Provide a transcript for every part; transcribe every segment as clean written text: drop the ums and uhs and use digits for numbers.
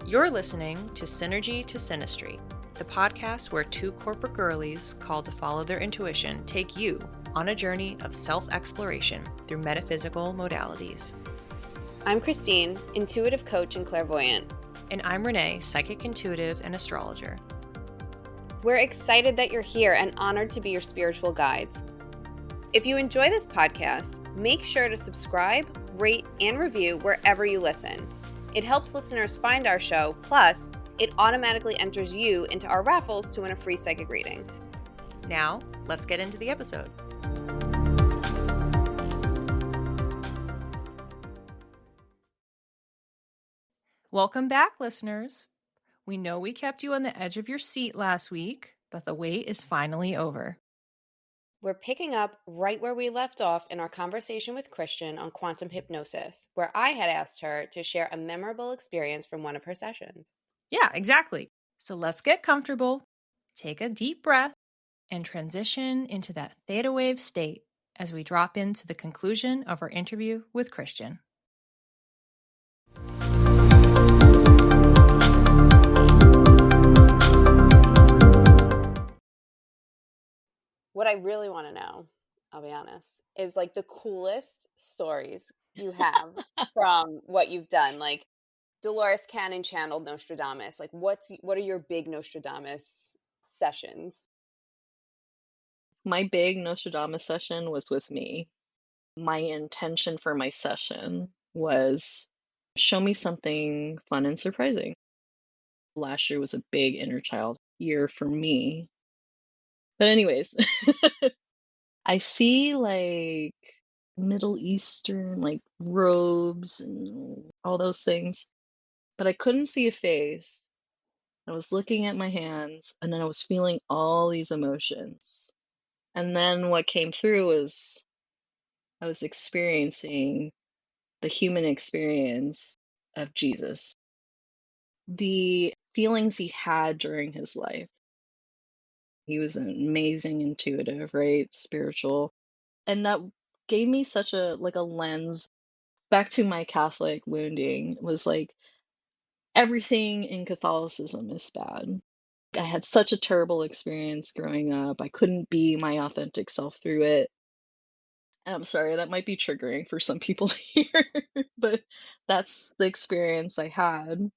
You're listening to Synergy to Synastry, the podcast where two corporate girlies called to follow their intuition take you on a journey of self-exploration through metaphysical modalities. I'm Christine, intuitive coach and clairvoyant. And I'm Renee, psychic intuitive and astrologer. We're excited that you're here and honored to be your spiritual guides. If you enjoy this podcast, make sure to subscribe, rate, and review wherever you listen. It helps listeners find our show, plus it automatically enters you into our raffles to win a free psychic reading. Now, let's get into the episode. Welcome back, listeners. We know we kept you on the edge of your seat last week, but the wait is finally over. We're picking up right where we left off in our conversation with Christian on Quantum Hypnosis, where I had asked her to share a memorable experience from one of her sessions. Yeah, exactly. So let's get comfortable, take a deep breath, and transition into that theta wave state as we drop into the conclusion of our interview with Christian. What I really want to know, I'll be honest, is like the coolest stories you have from what you've done. Like Dolores Cannon channeled Nostradamus. Like what are your big Nostradamus sessions? My big Nostradamus session was with me. My intention for my session was show me something fun and surprising. Last year was a big inner child year for me. But anyways, I see like Middle Eastern like robes and all those things, but I couldn't see a face. I was looking at my hands and then I was feeling all these emotions. And then what came through was I was experiencing the human experience of Jesus, the feelings he had during his life. He was an amazing intuitive, right? Spiritual. And that gave me such a lens back to my Catholic wounding. It was like everything in Catholicism is bad. I had such a terrible experience growing up. I couldn't be my authentic self through it. And I'm sorry, that might be triggering for some people to hear, but that's the experience I had.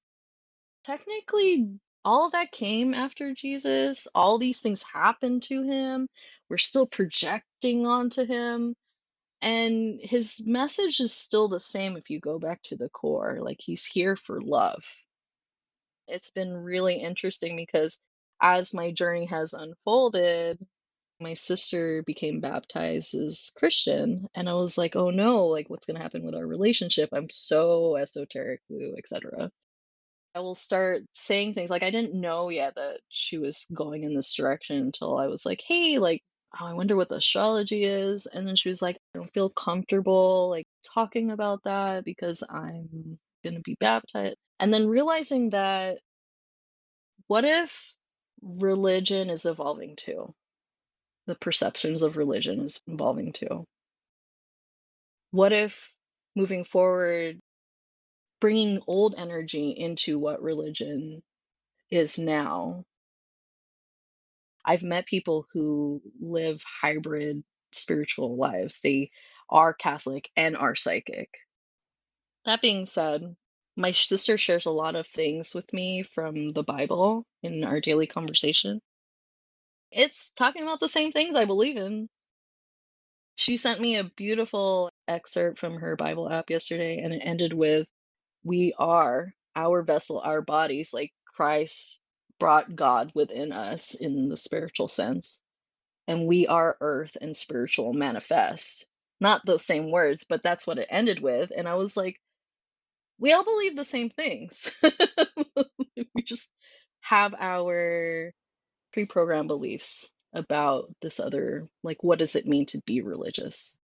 Technically, all of that came after Jesus. All these things happened to him. We're still projecting onto him. And his message is still the same if you go back to the core. Like, he's here for love. It's been really interesting because as my journey has unfolded, my sister became baptized as Christian, and I was like, oh no, like what's going to happen with our relationship? I'm so esoteric, woo, etc. I will start saying things like I didn't know yet that she was going in this direction until I was like, hey, like, oh, I wonder what the astrology is. And then she was like, I don't feel comfortable like talking about that because I'm going to be baptized. And then realizing that what if religion is evolving too? The perceptions of religion is evolving too. What if moving forward, bringing old energy into what religion is now? I've met people who live hybrid spiritual lives. They are Catholic and are psychic. That being said, my sister shares a lot of things with me from the Bible in our daily conversation. It's talking about the same things I believe in. She sent me a beautiful excerpt from her Bible app yesterday, and it ended with, we are our vessel, our bodies, like Christ brought God within us in the spiritual sense. And we are earth and spiritual manifest. Not those same words, but that's what it ended with. And I was like, we all believe the same things. We just have our pre-programmed beliefs about this other, like, what does it mean to be religious?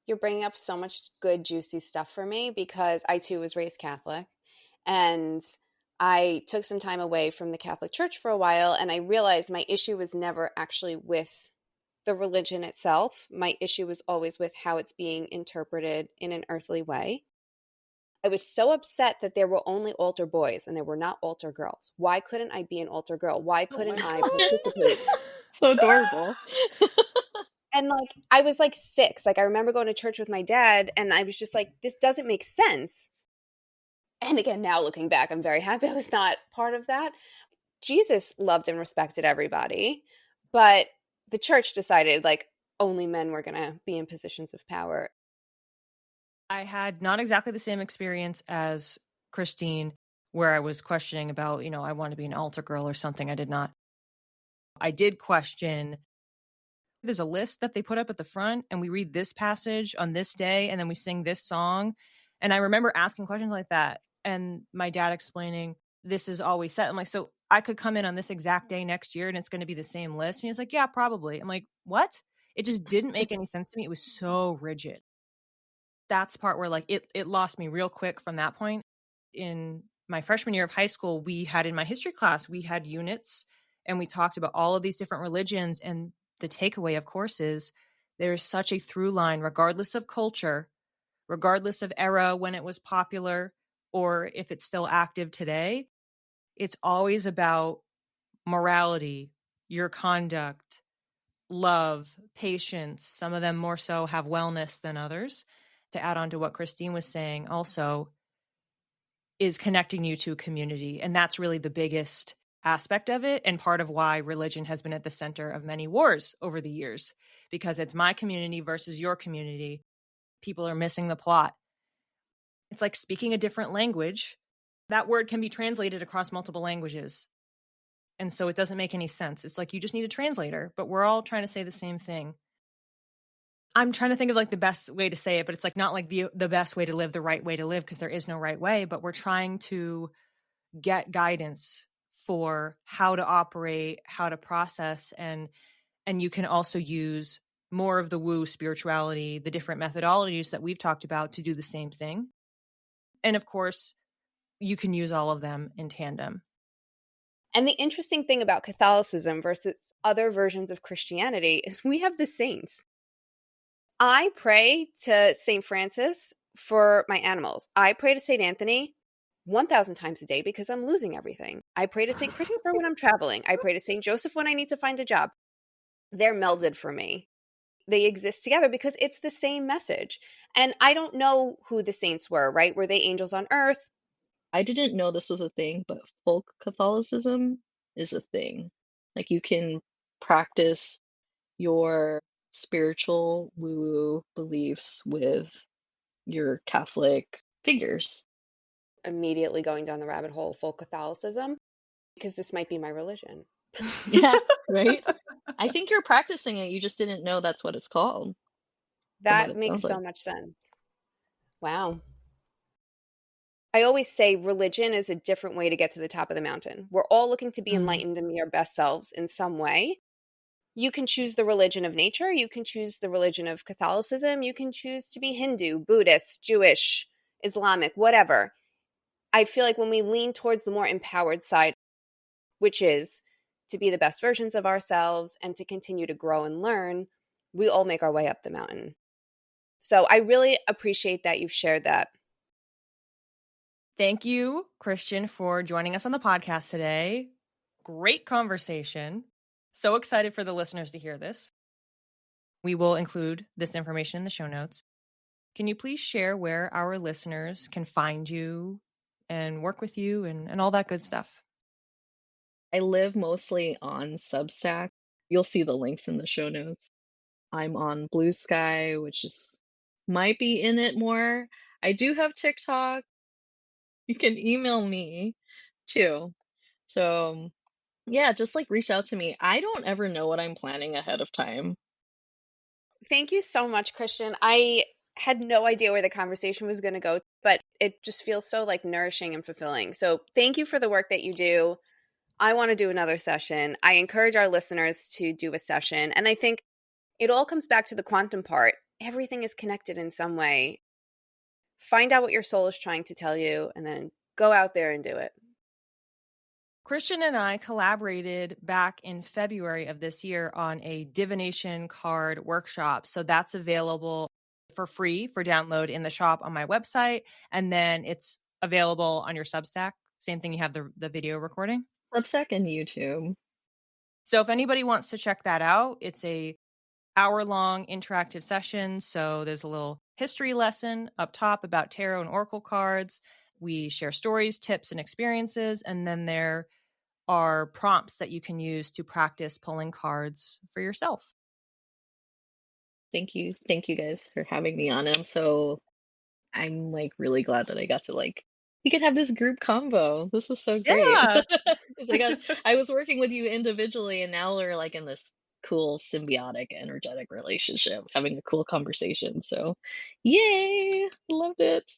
You're bringing up so much good, juicy stuff for me because I too was raised Catholic. And I took some time away from the Catholic Church for a while, and I realized my issue was never actually with the religion itself. My issue was always with how it's being interpreted in an earthly way. I was so upset that there were only altar boys and there were not altar girls. Why couldn't I be an altar girl? Why Oh my couldn't I God. participate? So adorable. And like, I was like 6. Like, I remember going to church with my dad, and I was just like, this doesn't make sense. And again, now looking back, I'm very happy I was not part of that. Jesus loved and respected everybody, but the church decided like only men were going to be in positions of power. I had not exactly the same experience as Christine, where I was questioning about, I want to be an altar girl or something. I did not. I did question. There's a list that they put up at the front, and we read this passage on this day, and then we sing this song. And I remember asking questions like that, and my dad explaining, this is always set. I'm like, so I could come in on this exact day next year and it's going to be the same list. And he's like, yeah, probably. I'm like, what? It just didn't make any sense to me. It was so rigid. That's the part where like it lost me real quick from that point. In my freshman year of high school, we had in my history class, we had units and we talked about all of these different religions. And the takeaway, of course, is there's such a through line, regardless of culture, regardless of era when it was popular, or if it's still active today. It's always about morality, your conduct, love, patience. Some of them more so have wellness than others. To add on to what Christine was saying also is connecting you to a community. And that's really the biggest aspect of it. And part of why religion has been at the center of many wars over the years, because it's my community versus your community. People are missing the plot. It's like speaking a different language. That word can be translated across multiple languages. And so it doesn't make any sense. It's like you just need a translator, but we're all trying to say the same thing. I'm trying to think of like the best way to say it, but it's like not like the best way to live, the right way to live, because there is no right way, but we're trying to get guidance for how to operate, how to process, and you can also use more of the woo spirituality, the different methodologies that we've talked about to do the same thing. And of course, you can use all of them in tandem. And the interesting thing about Catholicism versus other versions of Christianity is we have the saints. I pray to St. Francis for my animals. I pray to St. Anthony 1,000 times a day because I'm losing everything. I pray to St. Christopher when I'm traveling. I pray to St. Joseph when I need to find a job. They're melded for me. They exist together because it's the same message. And I don't know who the saints were, right? Were they angels on earth? I didn't know this was a thing, but folk Catholicism is a thing. Like you can practice your spiritual woo-woo beliefs with your Catholic figures. Immediately going down the rabbit hole of folk Catholicism because this might be my religion. Yeah, right? I think you're practicing it. You just didn't know that's what it's called. That makes so much sense. Wow. I always say religion is a different way to get to the top of the mountain. We're all looking to be enlightened and be our best selves in some way. You can choose the religion of nature. You can choose the religion of Catholicism. You can choose to be Hindu, Buddhist, Jewish, Islamic, whatever. I feel like when we lean towards the more empowered side, which is to be the best versions of ourselves and to continue to grow and learn, we all make our way up the mountain. So I really appreciate that you've shared that. Thank you, Christian, for joining us on the podcast today. Great conversation. So excited for the listeners to hear this. We will include this information in the show notes. Can you please share where our listeners can find you and work with you and all that good stuff? I live mostly on Substack. You'll see the links in the show notes. I'm on Blue Sky, which is might be in it more. I do have TikTok. You can email me too. So yeah, just like reach out to me. I don't ever know what I'm planning ahead of time. Thank you so much, Christian. I had no idea where the conversation was going to go, but it just feels so like nourishing and fulfilling. So thank you for the work that you do. I want to do another session. I encourage our listeners to do a session. And I think it all comes back to the quantum part. Everything is connected in some way. Find out what your soul is trying to tell you and then go out there and do it. Christian and I collaborated back in February of this year on a divination card workshop. So that's available for free for download in the shop on my website. And then it's available on your Substack. Same thing, you have the video recording. Substack and YouTube. So if anybody wants to check that out, it's a hour-long interactive session. So there's a little history lesson up top about tarot and oracle cards. We share stories, tips, and experiences. And then there are prompts that you can use to practice pulling cards for yourself. Thank you. Thank you guys for having me on. And I'm like really glad that I got to we could have this group combo. This is so great. Yeah. Because I was working with you individually and now we're like in this cool symbiotic energetic relationship, having a cool conversation. So yay! Loved it.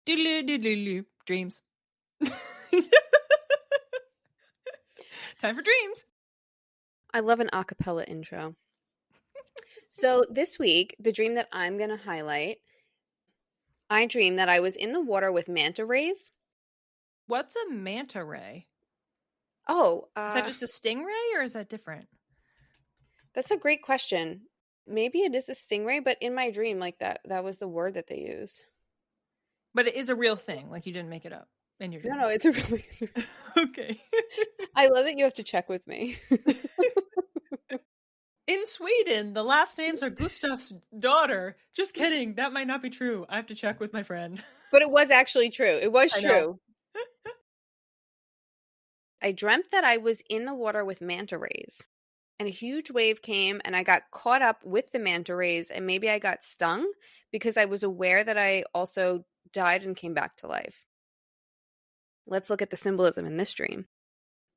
Doodle-doo-doo-doo. Dreams. Time for dreams. I love an a cappella intro. So this week, the dream that I'm going to highlight, I dreamed that I was in the water with manta rays. What's a manta ray? Oh, Is that just a stingray or is that different? That's a great question. Maybe it is a stingray, but in my dream, that was the word that they use. But it is a real thing. Like you didn't make it up in your dream. No, it's a really Okay. I love that you have to check with me. In Sweden, the last names are Gustav's daughter. Just kidding. That might not be true. I have to check with my friend. But it was actually true. It was I true. I dreamt that I was in the water with manta rays. And a huge wave came and I got caught up with the manta rays and maybe I got stung because I was aware that I also died and came back to life. Let's look at the symbolism in this dream.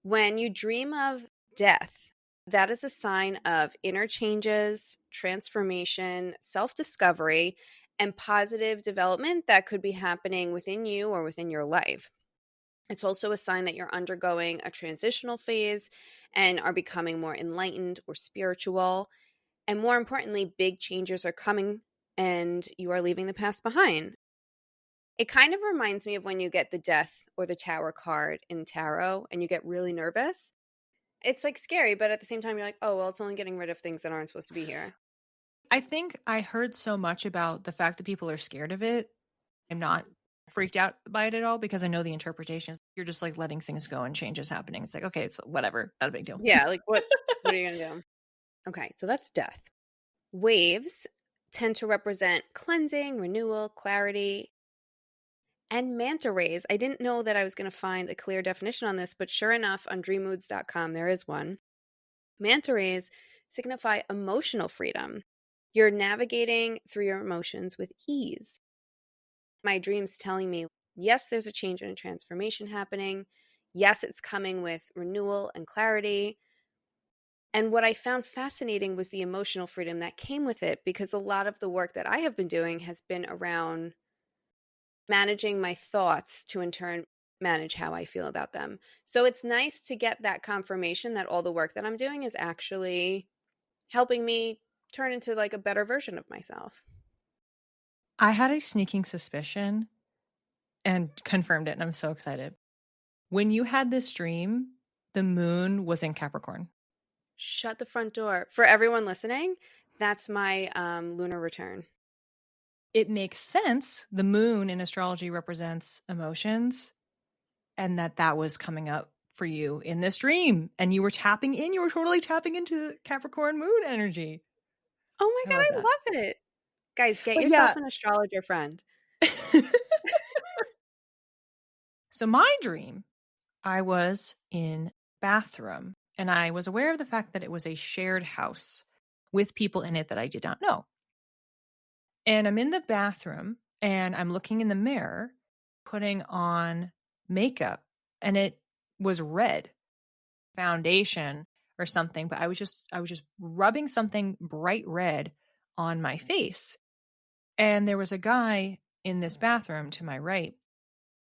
When you dream of death, that is a sign of inner changes, transformation, self-discovery, and positive development that could be happening within you or within your life. It's also a sign that you're undergoing a transitional phase and are becoming more enlightened or spiritual. And more importantly, big changes are coming and you are leaving the past behind. It kind of reminds me of when you get the death or the tower card in tarot and you get really nervous. It's scary, but at the same time, you're like, oh, well, it's only getting rid of things that aren't supposed to be here. I think I heard so much about the fact that people are scared of it. I'm not freaked out by it at all because I know the interpretations. You're just letting things go and changes happening. It's okay, it's whatever, not a big deal. Yeah, what are you going to do? Okay, so that's death. Waves tend to represent cleansing, renewal, clarity, and manta rays. I didn't know that I was going to find a clear definition on this, but sure enough, on dreammoods.com, there is one. Manta rays signify emotional freedom. You're navigating through your emotions with ease. My dream's telling me, yes, there's a change and a transformation happening. Yes, it's coming with renewal and clarity. And what I found fascinating was the emotional freedom that came with it, because a lot of the work that I have been doing has been around managing my thoughts to in turn manage how I feel about them. So it's nice to get that confirmation that all the work that I'm doing is actually helping me turn into a better version of myself. I had a sneaking suspicion and confirmed it, and I'm so excited. When you had this dream, the moon was in Capricorn. Shut the front door. For everyone listening, that's my lunar return. It makes sense. The moon in astrology represents emotions, and that was coming up for you in this dream. And you were totally tapping into Capricorn moon energy. Oh my God, I love it. Guys, get yourself an astrologer friend. So my dream, I was in bathroom and I was aware of the fact that it was a shared house with people in it that I did not know. And I'm in the bathroom and I'm looking in the mirror, putting on makeup, and it was red foundation or something, but I was just rubbing something bright red on my face. And there was a guy in this bathroom to my right.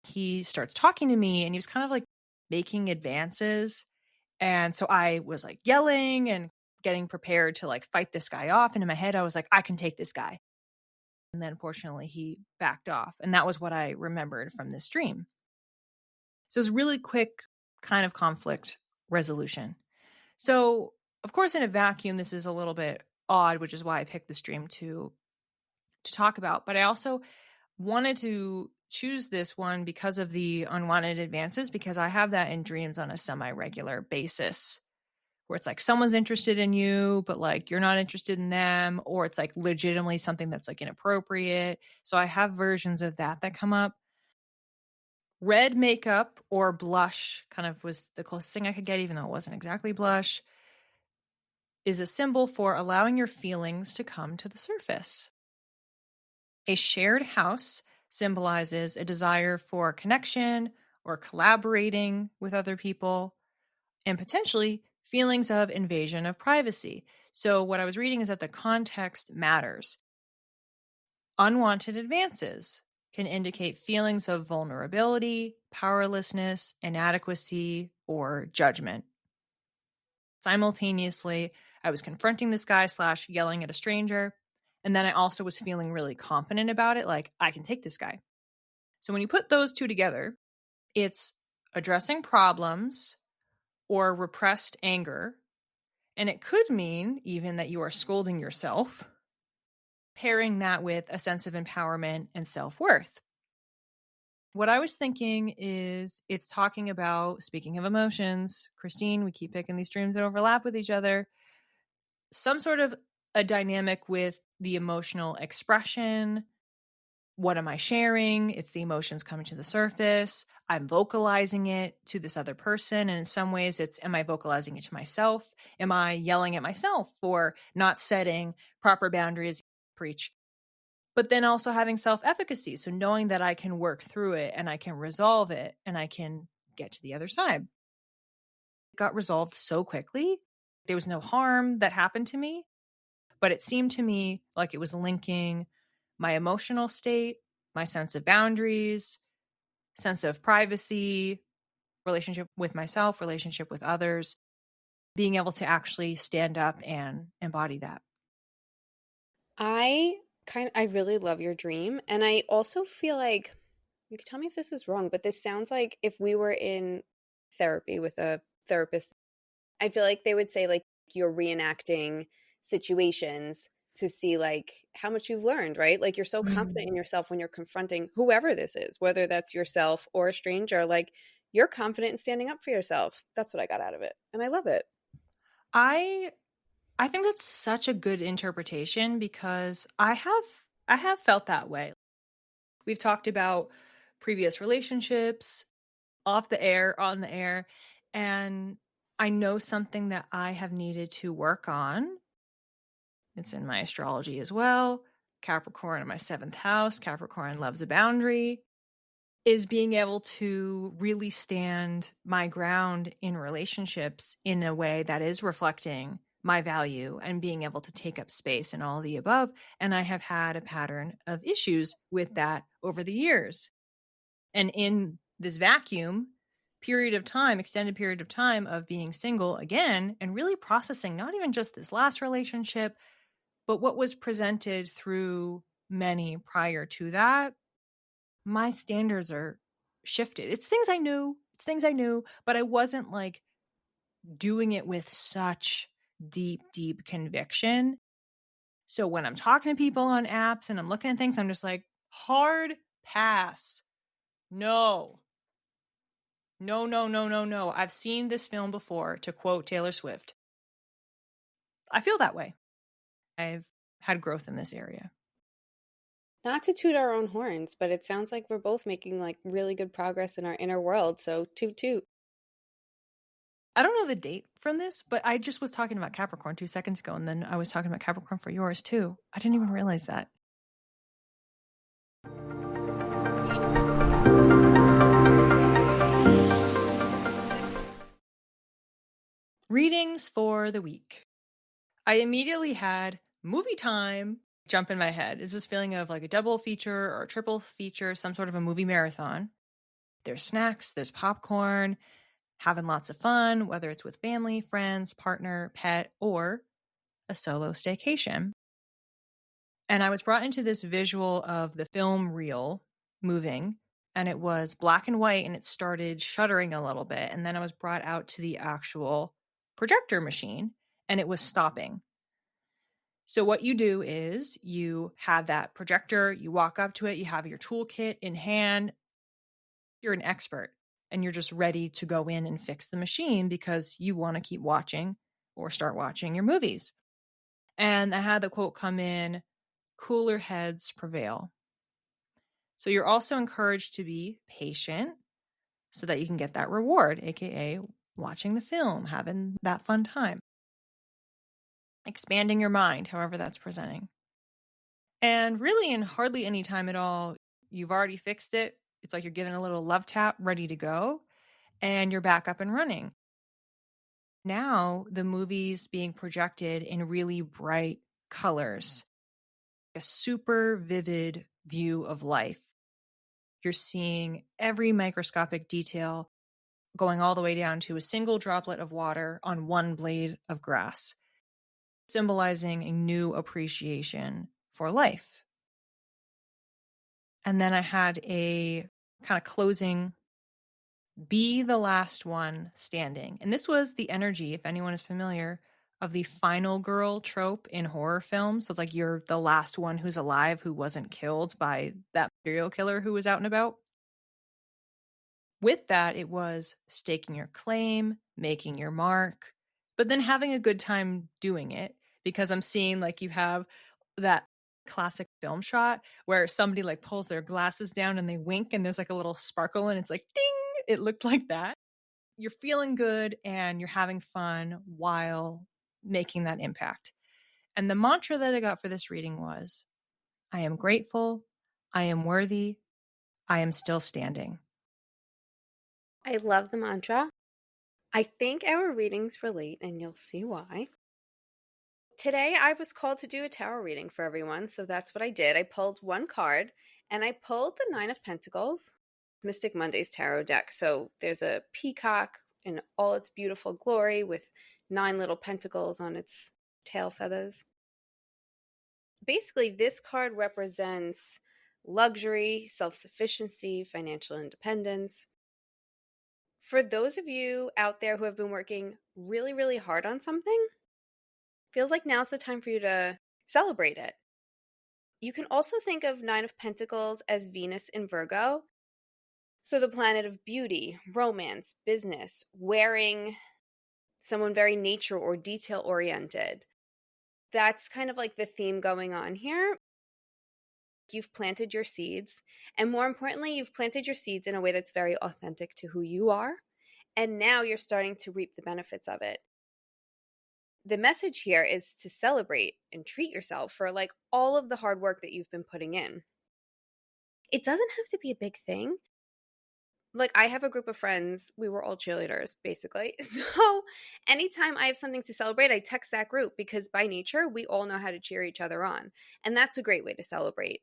He starts talking to me and he was kind of making advances. And so I was yelling and getting prepared to like fight this guy off. And in my head, I was like, I can take this guy. And then fortunately he backed off. And that was what I remembered from this dream. So it was really quick kind of conflict resolution. So of course, in a vacuum, this is a little bit odd, which is why I picked this dream to talk about. But I also wanted to choose this one because of the unwanted advances, because I have that in dreams on a semi-regular basis, where it's like someone's interested in you, but like you're not interested in them, or it's like legitimately something that's like inappropriate. So I have versions of that come up. Red makeup or blush kind of was the closest thing I could get, even though it wasn't exactly blush, is a symbol for allowing your feelings to come to the surface. A shared house symbolizes a desire for connection or collaborating with other people, and potentially feelings of invasion of privacy. So what I was reading is that the context matters. Unwanted advances can indicate feelings of vulnerability, powerlessness, inadequacy, or judgment. Simultaneously, I was confronting this guy / yelling at a stranger. And then I also was feeling really confident about it, like I can take this guy. So when you put those two together, it's addressing problems or repressed anger. And it could mean even that you are scolding yourself, pairing that with a sense of empowerment and self-worth. What I was thinking is it's talking about, speaking of emotions, Christine, we keep picking these dreams that overlap with each other, some sort of a dynamic with the emotional expression. What am I sharing? It's the emotions coming to the surface. I'm vocalizing it to this other person. And in some ways it's, am I vocalizing it to myself? Am I yelling at myself for not setting proper boundaries? Preach. But then also having self-efficacy. So knowing that I can work through it and I can resolve it and I can get to the other side. It got resolved so quickly. There was no harm that happened to me, but it seemed to me like it was linking my emotional state, my sense of boundaries, sense of privacy, relationship with myself, relationship with others, being able to actually stand up and embody that. I really love your dream. And I also feel like, you can tell me if this is wrong, but this sounds like if we were in therapy with a therapist, I feel like they would say like you're reenacting situations to see like how much you've learned, right? Like you're so confident in yourself when you're confronting whoever this is, whether that's yourself or a stranger, like you're confident in standing up for yourself. That's what I got out of it. And I love it. I think that's such a good interpretation because I have felt that way. We've talked about previous relationships, off the air, on the air, and I know something that I have needed to work on. It's in my astrology as well. Capricorn in my 7th house. Capricorn loves a boundary. Is being able to really stand my ground in relationships in a way that is reflecting my value and being able to take up space and all the above. And I have had a pattern of issues with that over the years. And in this vacuum period of time, extended period of time of being single again, and really processing not even just this last relationship, but what was presented through many prior to that, my standards are shifted. It's things I knew, but I wasn't like doing it with such deep conviction. So when I'm talking to people on apps and I'm looking at things, I'm just like, hard pass. No. I've seen this film before, to quote Taylor Swift. I feel that way. I've had growth in this area. Not to toot our own horns, but it sounds like we're both making like really good progress in our inner world. So toot. I don't know the date from this, but I just was talking about Capricorn 2 seconds ago, and then I was talking about Capricorn for yours too. I didn't even realize that. Readings for the week. I immediately had movie time jump in my head. It's this feeling of like a double feature or a triple feature, some sort of a movie marathon. There's snacks, there's popcorn, having lots of fun, whether it's with family, friends, partner, pet, or a solo staycation. And I was brought into this visual of the film reel moving, and it was black and white, and it started shuddering a little bit. And then I was brought out to the actual projector machine, and it was stopping. So what you do is you have that projector, you walk up to it, you have your toolkit in hand. You're an expert, and you're just ready to go in and fix the machine because you want to keep watching or start watching your movies. And I had the quote come in, "Cooler heads prevail." So you're also encouraged to be patient so that you can get that reward, aka watching the film, having that fun time, expanding your mind, however that's presenting. And really, in hardly any time at all, you've already fixed it. It's like you're getting a little love tap, ready to go, and you're back up and running. Now, the movie's being projected in really bright colors, a super vivid view of life. You're seeing every microscopic detail going all the way down to a single droplet of water on one blade of grass, symbolizing a new appreciation for life. And then I had a kind of closing, be the last one standing. And this was the energy, if anyone is familiar, of the final girl trope in horror films. So it's like you're the last one who's alive who wasn't killed by that serial killer who was out and about. With that, it was staking your claim, making your mark, but then having a good time doing it, because I'm seeing like you have that classic film shot where somebody like pulls their glasses down and they wink and there's like a little sparkle and it's like ding. It looked like that. You're feeling good and you're having fun while making that impact. And the mantra that I got for this reading was, I am grateful, I am worthy, I am still standing. I love the mantra. I think our readings relate, and you'll see why. Today, I was called to do a tarot reading for everyone, so that's what I did. I pulled one card, and I pulled the Nine of Pentacles, Mystic Monday's tarot deck. So there's a peacock in all its beautiful glory with 9 little pentacles on its tail feathers. Basically, this card represents luxury, self-sufficiency, financial independence. For those of you out there who have been working really, really hard on something, feels like now's the time for you to celebrate it. You can also think of Nine of Pentacles as Venus in Virgo. So the planet of beauty, romance, business, wearing someone very nature or detail oriented. That's kind of like the theme going on here. You've planted your seeds, and more importantly, you've planted your seeds in a way that's very authentic to who you are, and now you're starting to reap the benefits of it. The message here is to celebrate and treat yourself for like all of the hard work that you've been putting in. It doesn't have to be a big thing. Like, I have a group of friends, we were all cheerleaders, basically. So anytime I have something to celebrate, I text that group because by nature, we all know how to cheer each other on. And that's a great way to celebrate.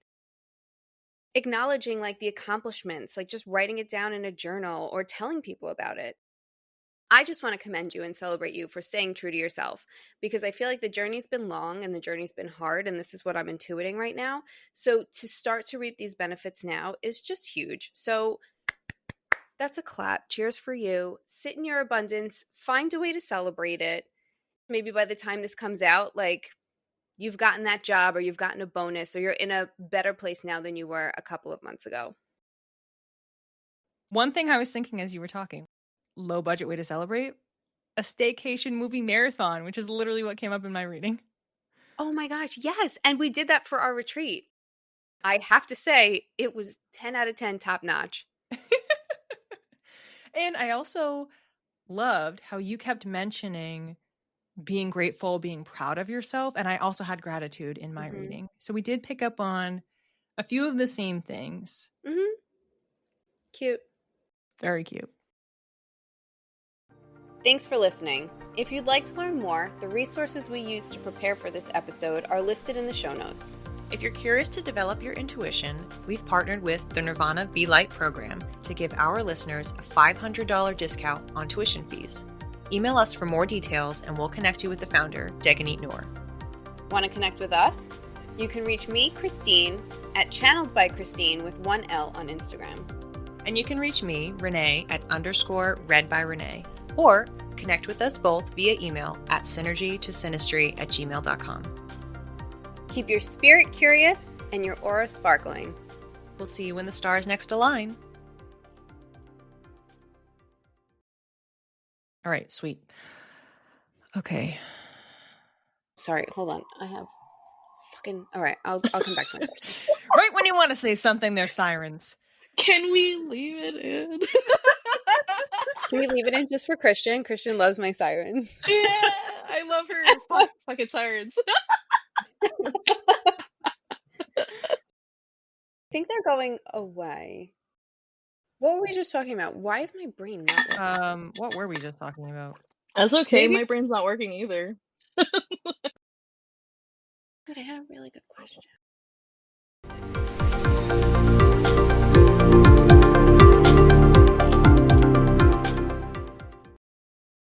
Acknowledging like the accomplishments, like just writing it down in a journal or telling people about it. I just want to commend you and celebrate you for staying true to yourself, because I feel like the journey's been long and the journey's been hard, and this is what I'm intuiting right now. So to start to reap these benefits now is just huge. So that's a clap. Cheers for you. Sit in your abundance. Find a way to celebrate it. Maybe by the time this comes out, like you've gotten that job or you've gotten a bonus or you're in a better place now than you were a couple of months ago. One thing I was thinking as you were talking, low budget way to celebrate, a staycation movie marathon, which is literally what came up in my reading. Oh my gosh, yes. And we did that for our retreat. I have to say, it was 10 out of 10 top notch. And I also loved how you kept mentioning being grateful, being proud of yourself. And I also had gratitude in my reading. So we did pick up on a few of the same things. Cute. Very cute. Thanks for listening. If you'd like to learn more, the resources we used to prepare for this episode are listed in the show notes. If you're curious to develop your intuition, we've partnered with the Nirvana Be Light program to give our listeners a $500 discount on tuition fees. Email us for more details and we'll connect you with the founder, Deganit Noor. Want to connect with us? You can reach me, Christine, at Channeled by Christine with 1 L on Instagram. And you can reach me, Renee, at _read by Renee, or connect with us both via email at synergytosynastry@gmail.com. Keep your spirit curious and your aura sparkling. We'll see you when the stars next align. All right, sweet. Okay. Sorry, hold on. I have fucking... All right, I'll come back to my question. Right when you want to say something, there's sirens. Can we leave it in? Can we leave it in just for Christian? Christian loves my sirens. Yeah, I love her fucking sirens. I think they're going away. What were we just talking about? Why is my brain not working? What were we just talking about? That's okay. Maybe- My brain's not working either. But I had a really good question.